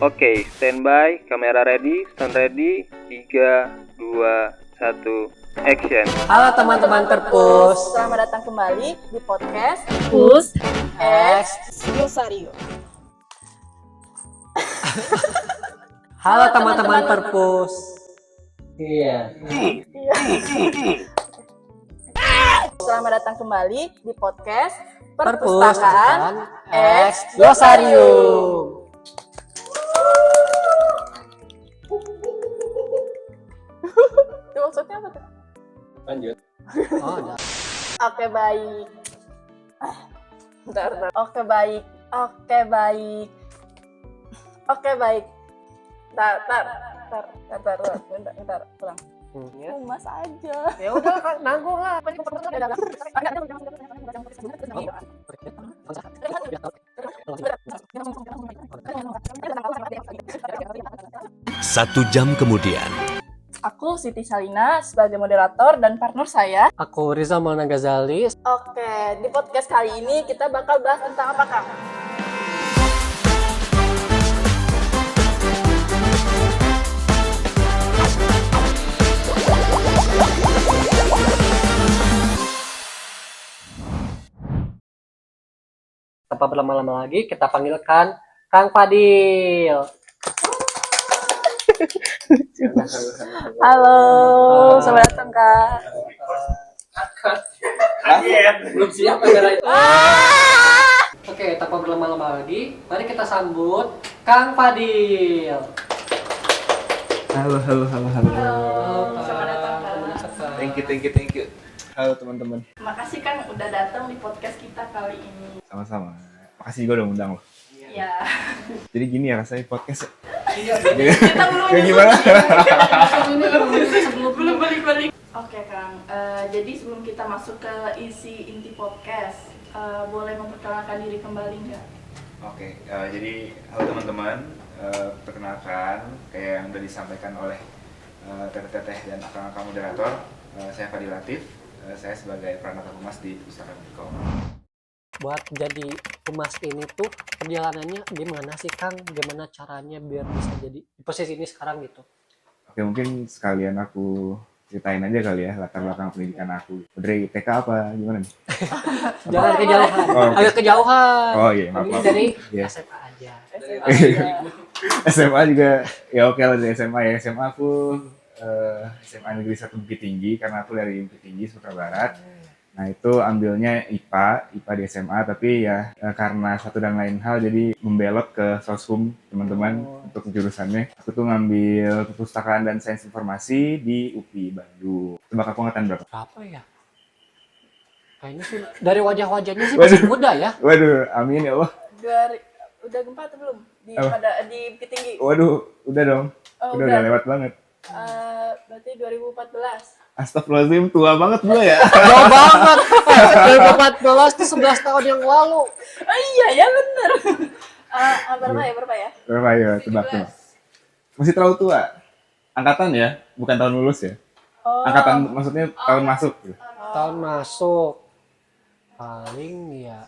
Oke, standby, kamera ready, sound ready, 3, 2, 1, action. Halo teman-teman Perpus. Selamat datang kembali di podcast Pus X Rosario. Halo teman-teman Perpus. Iya. Selamat datang kembali di podcast Perpustakaan X Glosarium. Itu maksudnya apa tuh? Lanjut. Oh, ada. Oke baik. Bentar. Oke baik. Bentar, pulang. Mas aja. Ya udah kan nanggung lah. Satu jam kemudian. Aku Siti Salina sebagai moderator dan partner saya. Aku Rizal Maulana Ghazali. Oke, di podcast kali ini kita bakal bahas tentang apa, Kang? Tanpa berlama-lama lagi, kita panggilkan Kang Fadil. Halo, selamat datang, Kak. Belum siap kamera itu. Oke, tanpa berlama-lama lagi, mari kita sambut Kang Fadil. Halo. Selamat datang, Kak. Thank you. Halo teman-teman. Makasih, Kang, udah datang di podcast kita kali ini. Sama-sama. Makasih juga udah undang loh. Ya. Jadi gini ya rasanya podcast. Kita belum Kayak gimana? belum balik. Oke, Kang. Jadi sebelum kita masuk ke isi inti podcast, boleh memperkenalkan diri kembali nggak? Oke, jadi halo teman-teman. Perkenalkan kayak yang udah disampaikan oleh teteh dan akang-akang moderator. Saya Fadil Latif. Saya sebagai Pranata Humas di Perpustakaan Unikom. Buat jadi humas ini tuh perjalanannya gimana sih Kang? Gimana caranya biar bisa jadi di posisi ini sekarang gitu? Oke, mungkin sekalian aku ceritain aja kali ya latar belakang pendidikan aku. Dari TK apa gimana nih? Jangan kejauhan. Oh, oke. Agak kejauhan. Oh iya, maaf. Ini dari Iya. SMA aja. SMA juga ya oke lah dari SMA ya. SMA aku SMA Negeri 1 Bukit Tinggi karena aku dari Bukit Tinggi Sumatera Barat. Nah itu ambilnya IPA di SMA tapi ya karena satu dan lain hal jadi membelot ke Soshum teman-teman untuk jurusannya. Aku tuh ngambil perpustakaan dan sains informasi di UPI Bandung. Tebak aku angkatan berapa? Berapa ya? Kayaknya sih dari wajah-wajahnya sih masih muda ya. Waduh, amin ya Allah. Udah gempa atau belum? Apa? Di Bukit Tinggi. Waduh, udah dong. Oh, udah lewat banget. Berarti 2014. Astagfirullahaladzim, tua banget gue ya. Jauh banget. 2014 itu 11 tahun yang lalu. Oh iya ya bener. Berapa ya? Berapa ya? Tebak. Masih terlalu tua. Angkatan ya, bukan tahun lulus ya. Oh. Angkatan maksudnya tahun masuk. Tahun masuk paling ya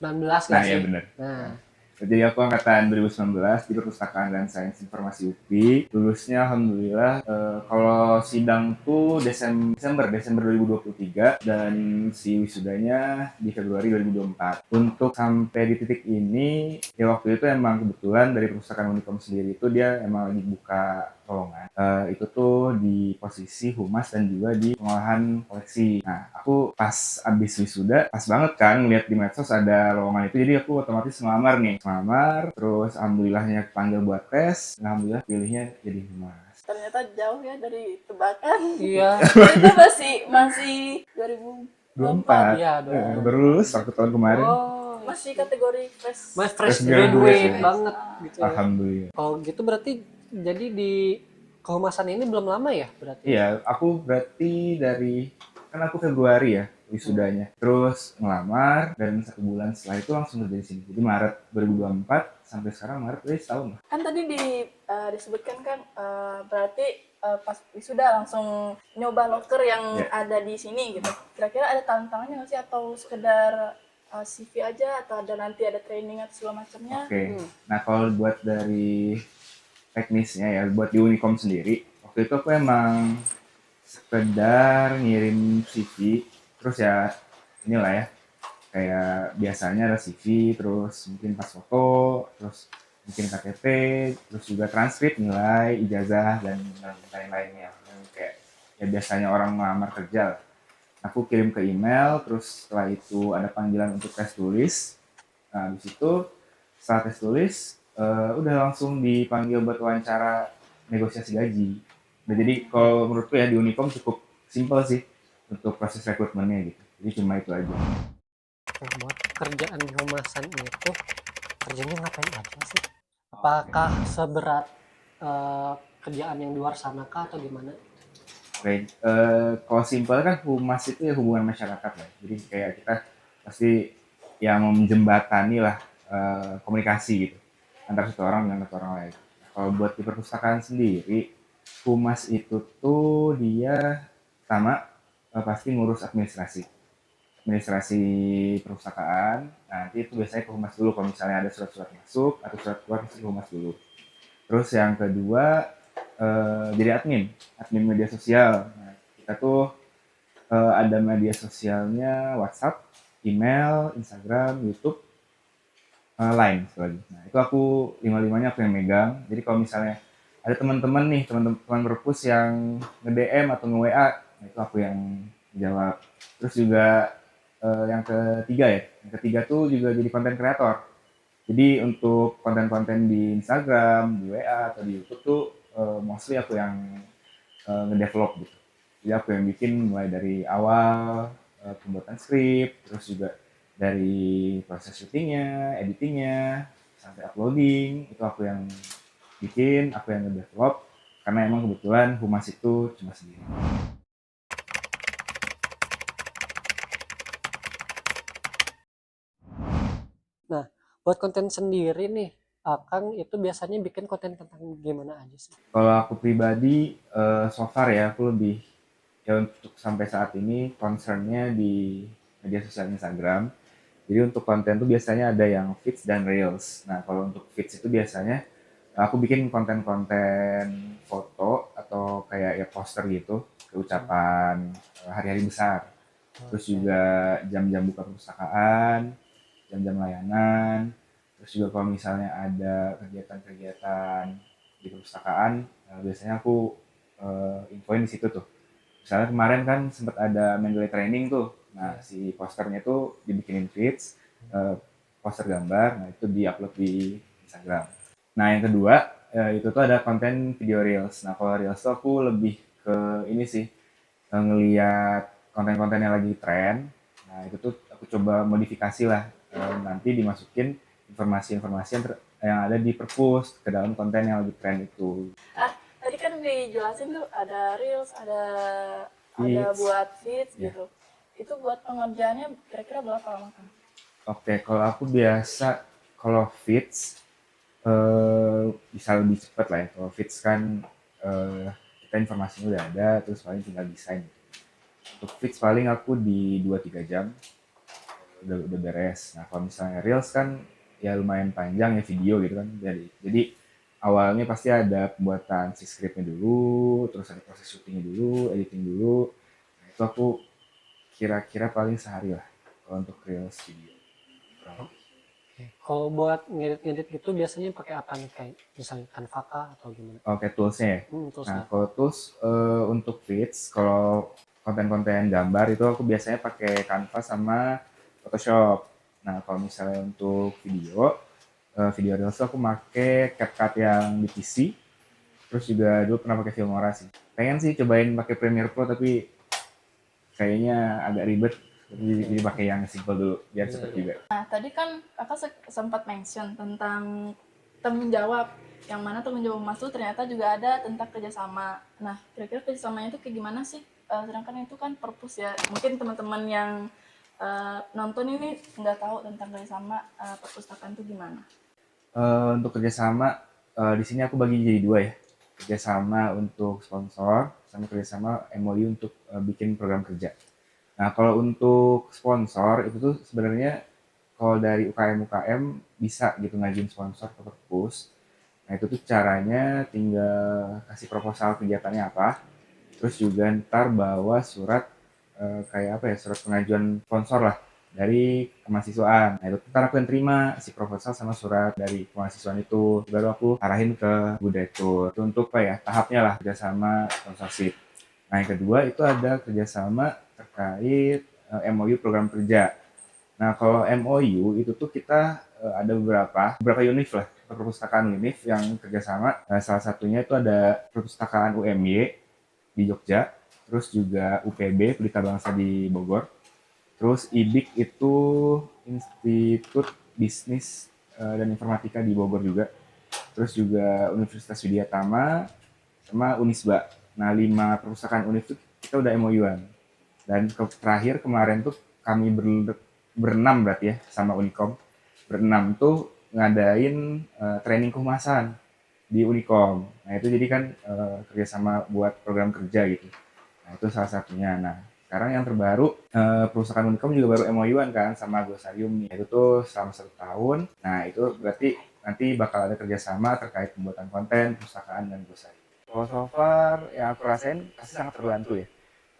19 Nah, nggak iya sih? benar. Nah, Jadi aku angkatan 2019 di Perpustakaan dan Sains Informasi UPI. Lulusnya alhamdulillah kalau sidang tuh Desember 2023 dan si wisudanya di Februari 2024. Untuk sampai di titik ini ya waktu itu emang kebetulan dari Perpustakaan Unikom sendiri itu dia emang lagi buka lowongan. Itu tuh di posisi humas dan juga di pengolahan koleksi. Nah, aku pas abis wisuda, pas banget kan ngeliat di medsos ada lowongan itu, jadi aku otomatis ngelamar, terus alhamdulillahnya kepanggil buat tes, nah, alhamdulillah pilihnya jadi humas. Ternyata jauh ya dari tebakan. iya. Itu masih 2024. Iya, Baru lulus waktu tahun kemarin. Oh, Masih kategori fresh. Mas fresh Fresh graduate, graduate ya. banget gitu. Ya. Alhamdulillah. Kalau gitu berarti jadi di kehumasan ini belum lama ya berarti? Iya, aku berarti kan aku Februari ya wisudanya. Terus ngelamar dan 1 bulan setelah itu langsung kerja di sini. Jadi Maret 2024 sampai sekarang Maret setahun lah. Kan tadi disebutkan kan berarti pas wisuda langsung nyoba loker yang Yeah. ada di sini gitu. Kira-kira ada tantangannya nggak sih atau sekedar CV aja atau nanti ada training atau segala macamnya? Oke. Nah, kalau buat dari teknisnya ya, buat di Unicom sendiri, waktu itu aku emang sekedar ngirim CV, terus ya inilah ya, kayak biasanya ada CV, terus mungkin pas foto, terus mungkin KTP, terus juga transkrip, nilai, ijazah, dan lain-lainnya. Dan kayak ya biasanya orang melamar kerja lah. Aku kirim ke email, terus setelah itu ada panggilan untuk tes tulis. Nah, habis itu setelah tes tulis, udah langsung dipanggil buat wawancara negosiasi gaji. Nah, jadi kalau menurutku ya di Unicom cukup simpel sih untuk proses rekrutmennya gitu. Jadi cuma itu aja. Buat kerjaan humasan itu kerjanya ngapain aja sih? Apakah seberat eh, kerjaan yang di luar sana kah atau gimana? Oke, kalau simpel kan humas itu ya hubungan masyarakat lah. Jadi kayak kita pasti yang menjembatani lah komunikasi gitu antara satu orang dengan satu orang lain. Nah, kalau buat di perpustakaan sendiri, humas itu tuh dia pertama pasti ngurus administrasi perpustakaan. Nah, nanti itu biasanya ke humas dulu kalau misalnya ada surat-surat masuk atau surat keluar pasti ke humas dulu. Terus yang kedua jadi admin media sosial. Nah, kita tuh ada media sosialnya WhatsApp, email, Instagram, YouTube, Line lagi. Nah, itu aku lima-limanya aku yang megang. Jadi kalau misalnya ada teman-teman nih, teman-teman perpus yang nge-DM atau nge-WA, nah itu aku yang jawab. Terus juga yang ketiga ya, yang ketiga tuh juga jadi konten kreator. Jadi untuk konten-konten di Instagram, di WA atau di YouTube tuh mostly aku yang ngedevelop gitu. Jadi aku yang bikin mulai dari awal pembuatan skrip, terus juga dari proses syutingnya, editingnya, sampai uploading itu aku yang bikin, aku yang ngedevelop karena emang kebetulan humas itu cuma sendiri. Nah, buat konten sendiri nih, Kang itu biasanya bikin konten tentang gimana aja sih? Kalau aku pribadi so far ya aku lebih ya untuk sampai saat ini concernnya di media sosial Instagram. Jadi untuk konten tuh biasanya ada yang feeds dan reels. Nah kalau untuk feeds itu biasanya aku bikin konten-konten foto atau kayak ya poster gitu, keucapan hari-hari besar. Terus Oke. juga jam-jam buka perpustakaan, jam-jam layanan. Terus juga kalau misalnya ada kegiatan-kegiatan di perpustakaan, biasanya aku infoin di situ tuh. Misalnya kemarin kan sempat ada Mendeley training tuh. Nah, Iya. si posternya tuh dibikinin feeds, poster gambar, nah itu diupload di Instagram. Nah, yang kedua, itu tuh ada konten video reels. Nah, kalau reels tuh aku lebih ke ini sih, ngeliat konten-konten yang lagi tren. Nah, itu tuh aku coba modifikasi lah, nanti dimasukin informasi-informasi yang ada di perpus ke dalam konten yang lagi tren itu. Tadi kan dijelasin tuh ada reels, ada Feeds, buat feeds ya. gitu. Itu buat pengerjaannya kira-kira berapa lama kan? Oke, kalau aku biasa, kalau feeds bisa lebih cepat lah ya. Kalau feeds kan kita informasinya udah ada, terus paling tinggal desain. Untuk feeds paling aku di 2-3 jam udah beres. Nah kalau misalnya reels kan ya lumayan panjang ya video gitu kan. Jadi awalnya pasti ada pembuatan si scriptnya dulu, terus ada proses syutingnya dulu, editing dulu. Nah, itu aku kira-kira paling sehari lah kalau untuk reels video. Oke. Kalau buat ngedit-ngedit gitu biasanya pakai apa nih, kayak misalnya Canva kah atau gimana? Oke, toolsnya ya. Nah, Toolsnya. kalau tools untuk feeds, kalau konten-konten gambar itu aku biasanya pakai Canva sama Photoshop. Nah, kalau misalnya untuk video, video reels tuh aku pakai CapCut yang di PC. Terus juga dulu pernah pakai Filmora sih. Pengen sih cobain pakai Premiere Pro tapi kayaknya agak ribet. Jadi pakai yang simple dulu biar cepet juga. Nah, tadi kan kakak sempat mention tentang tanggung jawab, yang mana tanggung jawab Mas tuh ternyata juga ada tentang kerjasama. Nah, kira-kira kerjasamanya itu kayak gimana sih? Sedangkan itu kan purpose ya. Mungkin teman-teman yang nonton ini nggak tahu tentang kerjasama perpustakaan itu gimana. Untuk kerjasama di sini aku bagi jadi dua ya, kerjasama untuk sponsor sama kerjasama MOU untuk bikin program kerja. Nah kalau untuk sponsor itu tuh sebenarnya kalau dari UKM bisa gitu ngajuin sponsor ke perpus. Nah itu tuh caranya tinggal kasih proposal kegiatannya apa, terus juga ntar bawa surat kayak apa ya, surat pengajuan sponsor lah dari kemahasiswaan. Nah itu ntar aku yang terima si proposal sama surat dari kemahasiswaan itu, baru aku arahin ke Bu Direktur. Itu untuk apa ya, tahapnya lah, kerjasama sponsorship. Nah yang kedua itu ada kerjasama terkait MOU program kerja. Nah kalau MOU itu tuh kita ada beberapa univ lah, perpustakaan univ yang kerjasama. Salah satunya itu ada perpustakaan UMY di Jogja, terus juga UPB Pelita Bangsa di Bogor, terus IBIK itu Institut Bisnis dan Informatika di Bogor juga, terus juga Universitas Widyatama sama Unisba. Nah 5 perpustakaan univ itu kita udah MOU-an. Dan terakhir kemarin tuh kami berenam berarti ya sama Unicom, berenam tuh ngadain training kehumasan di Unicom. Nah itu jadi kan kerjasama buat program kerja gitu. Nah itu salah satunya. Nah sekarang yang terbaru perusahaan Unicom juga baru MOU-an kan sama Glosarium nih. Itu tuh selama 1 tahun. Nah itu berarti nanti bakal ada kerjasama terkait pembuatan konten, perpustakaan, dan Glosarium. Kalau so far yang aku rasain pasti sangat terbantu ya.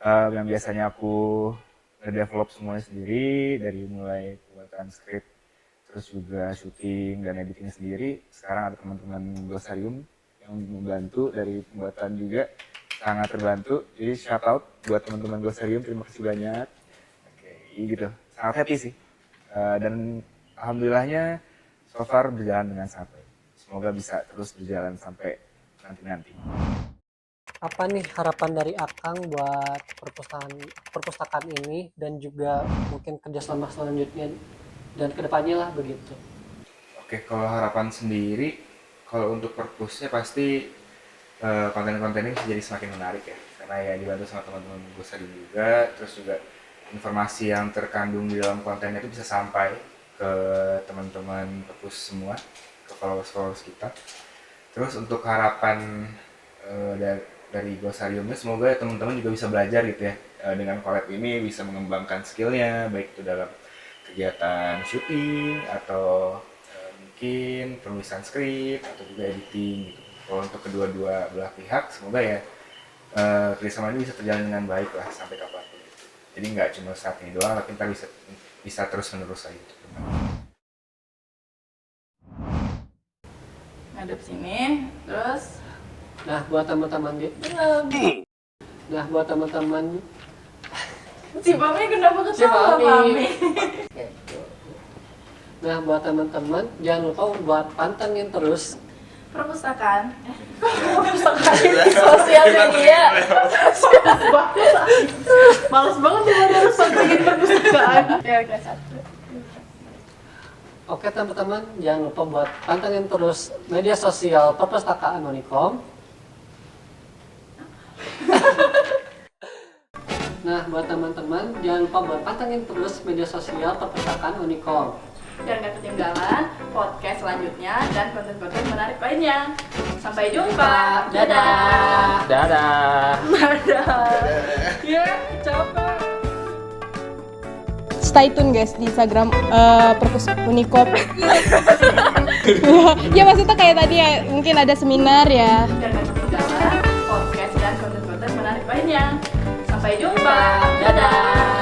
Yang biasanya aku nge-develop semuanya sendiri, dari mulai pembuatan skrip, terus juga syuting dan editing sendiri. Sekarang ada teman-teman Glosarium yang membantu dari pembuatan juga, sangat terbantu. Jadi shout out buat teman-teman Glosarium, terima kasih banyak. Oke, gitu. Sangat happy sih. Dan alhamdulillahnya so far berjalan dengan sangat baik. Semoga bisa terus berjalan sampai nanti. Apa nih harapan dari Akang buat perpustakaan ini dan juga mungkin kerjasama selanjutnya dan kedepannya lah begitu? Oke, kalau harapan sendiri, kalau untuk perpusnya pasti konten-konten ini bisa jadi semakin menarik ya, karena ya dibantu sama teman-teman Glosarium juga, terus juga informasi yang terkandung di dalam kontennya itu bisa sampai ke teman-teman perpus semua, ke followers kita. Terus untuk harapan dari Glosariumnya, semoga teman-teman juga bisa belajar gitu ya, dengan collab ini bisa mengembangkan skillnya, baik itu dalam kegiatan syuting atau mungkin penulisan skrip atau juga editing gitu. Kalau untuk kedua-dua belah pihak, semoga ya kerjasama ini bisa berjalan dengan baik lah sampai kapanpun gitu. Jadi nggak cuma saat ini doang, tapi ntar bisa terus-menerus lagi gitu. Ngadep sini, terus Nah buat teman-teman si Mami kenapa Si ketawa Mami. Mami? Nah buat teman-teman jangan lupa buat pantengin terus Perpustakaan sosial media. Males banget dia harus pantengin perpustakaan. Ya kelas 1. Oke teman-teman, jangan lupa buat pantengin terus media sosial perpustakaan Unicom. Nah, buat teman-teman, jangan lupa buat pantengin terus media sosial perpustakaan Unicom. Biar nggak ketinggalan podcast selanjutnya dan konten-konten menarik lainnya. Sampai jumpa. Dadah. Dadah. Ya, capek. Stay tune guys di Instagram Perpus Unicom. Ya maksudnya kayak tadi ya, mungkin ada seminar ya. Biar nggak ketinggalan podcast dan konten-konten menarik lainnya. Sampai jumpa. Dadah.